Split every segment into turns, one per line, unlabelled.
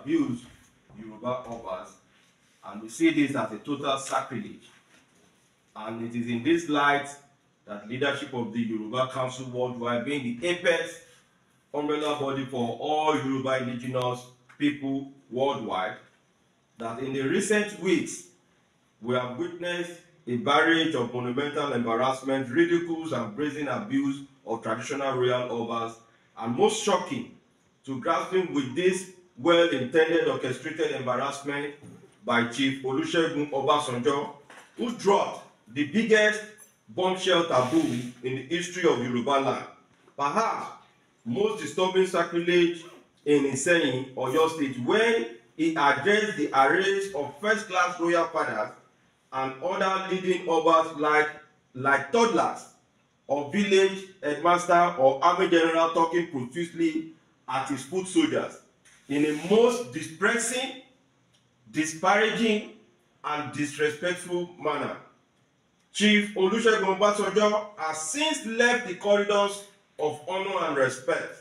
abuse Yoruba Obas, and we see this as a total sacrilege. And it is in this light that leadership of the Yoruba Council worldwide, being the apex umbrella body for all Yoruba indigenous people worldwide, that in the recent weeks we have witnessed a barrage of monumental embarrassments, ridicules, and brazen abuse of traditional Royal Obas, and most shocking, to grappling with this well-intended orchestrated embarrassment by Chief Olusegun Obasanjo, who dropped the biggest bombshell taboo in the history of Yoruba Land. Perhaps most disturbing sacrilege in Iseyin, Oyo State, when he addressed the arrays of first-class royal fathers and other leading Obas like toddlers or village headmaster or army general, talking profusely at his foot soldiers in a most depressing, disparaging, and disrespectful manner. Chief Olusegun Obasanjo has since left the corridors of honor and respect,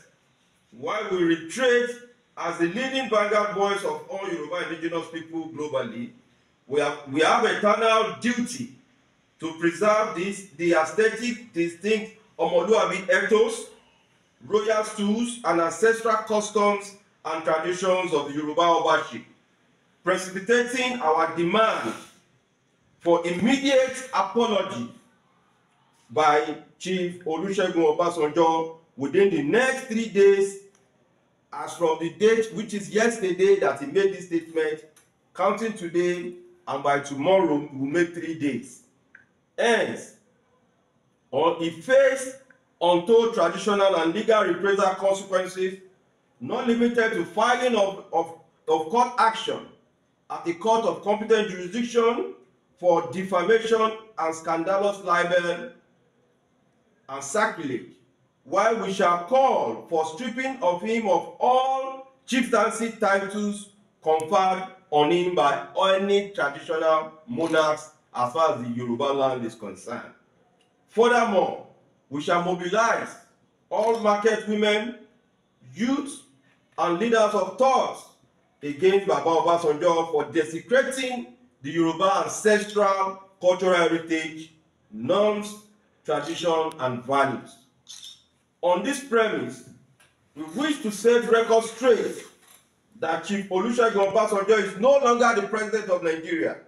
while we reiterate as the leading vanguard voice of all Yoruba indigenous people globally. We have eternal duty to preserve the aesthetic, distinct Omoluabi ethos, royal stools, and ancestral customs and traditions of the Yoruba Obas, precipitating our demand for immediate apology by Chief Olusegun Obasanjo within the next 3 days, as from the date which is yesterday that he made this statement, counting today, and by tomorrow we will make 3 days. Hence, he faced untold traditional and legal reprisal consequences, not limited to filing of court action at the court of competent jurisdiction for defamation and scandalous libel and sacrilege, while we shall call for stripping of him of all chieftaincy titles conferred on him by any traditional monarchs as far as the Yoruba land is concerned. Furthermore, we shall mobilize all market women, youth, and leaders of thought against Baba Obasanjo for desecrating the Yoruba ancestral cultural heritage, norms, tradition, and values. On this premise, we wish to set record straight that Chief Olusegun Obasanjo is no longer the president of Nigeria,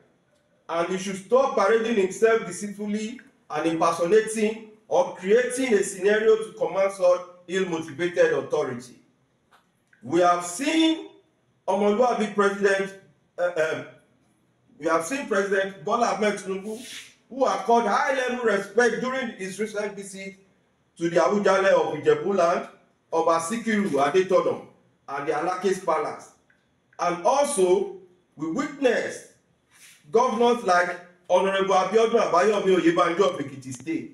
and he should stop parading himself deceitfully and impersonating or creating a scenario to command such ill-motivated authority. We have seen Omoluabi President President Bola Ahmed Tinubu, who accorded high-level respect during his recent visit to the Awujale of Yoruba Land, Oba Sikiru Adetodo, and the Alake's Palace. And also, we witnessed governors like Honorable Abiodun Abayomi Oyebanjo of Ekiti State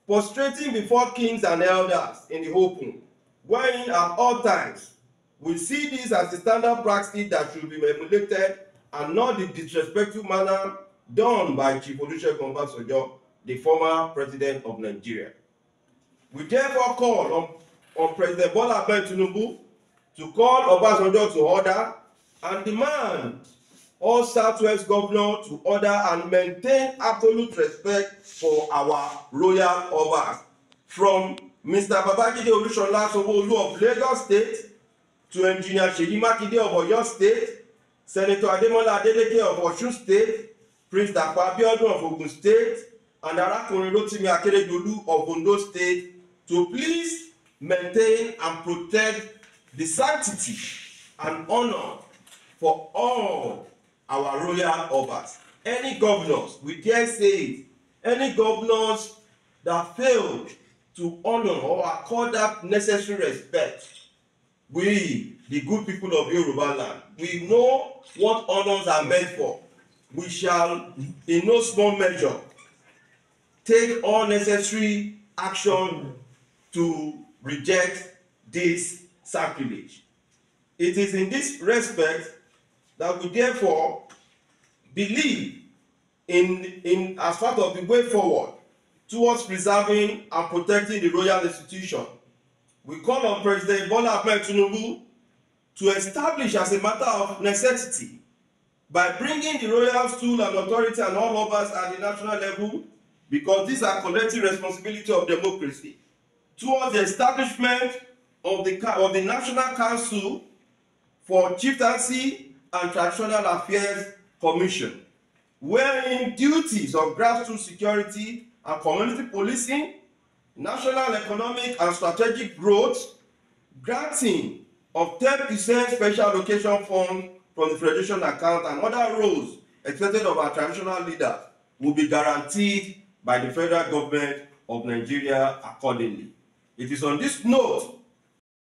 prostrating before kings and elders in the open, when at all times we see this as the standard practice that should be emulated and not the disrespectful manner done by Chief Olusegun Obasanjo, the former president of Nigeria. We therefore call on President Bola Ahmed Tinubu to call Obasanjo to order and demand all Southwest governors to order and maintain absolute respect for our Royal Obas, from Mr. Babajide Olusola Sanwo-Olu of Lagos State to Engineer Seyi Makinde of Oyo State, Senator Ademola Adeleke of Osun State, Prince Dapo Abiodun of Ogun State, and Arakunrin Rotimi Akeredolu of Ondo State to please maintain and protect the sanctity and honor for all our Royal Obas. Any governors, we dare say it, any governors that failed to honor or accord that necessary respect, we, the good people of Yoruba Land, we know what honors are meant for. We shall, in no small measure, take all necessary action to reject this sacrilege. It is in this respect that we therefore believe in as part of the way forward towards preserving and protecting the royal institution. We call on President Bola Ahmed Tinubu to establish as a matter of necessity by bringing the royal stool and authority and all Obas at the national level, because these are collective responsibility of democracy, towards the establishment of the National Council for Chieftaincy and Traditional Affairs Commission, wherein duties of grassroots security and community policing, national economic and strategic growth, granting of 10% special allocation fund from the Federation account, and other roles expected of our traditional leaders will be guaranteed by the federal government of Nigeria accordingly. It is on this note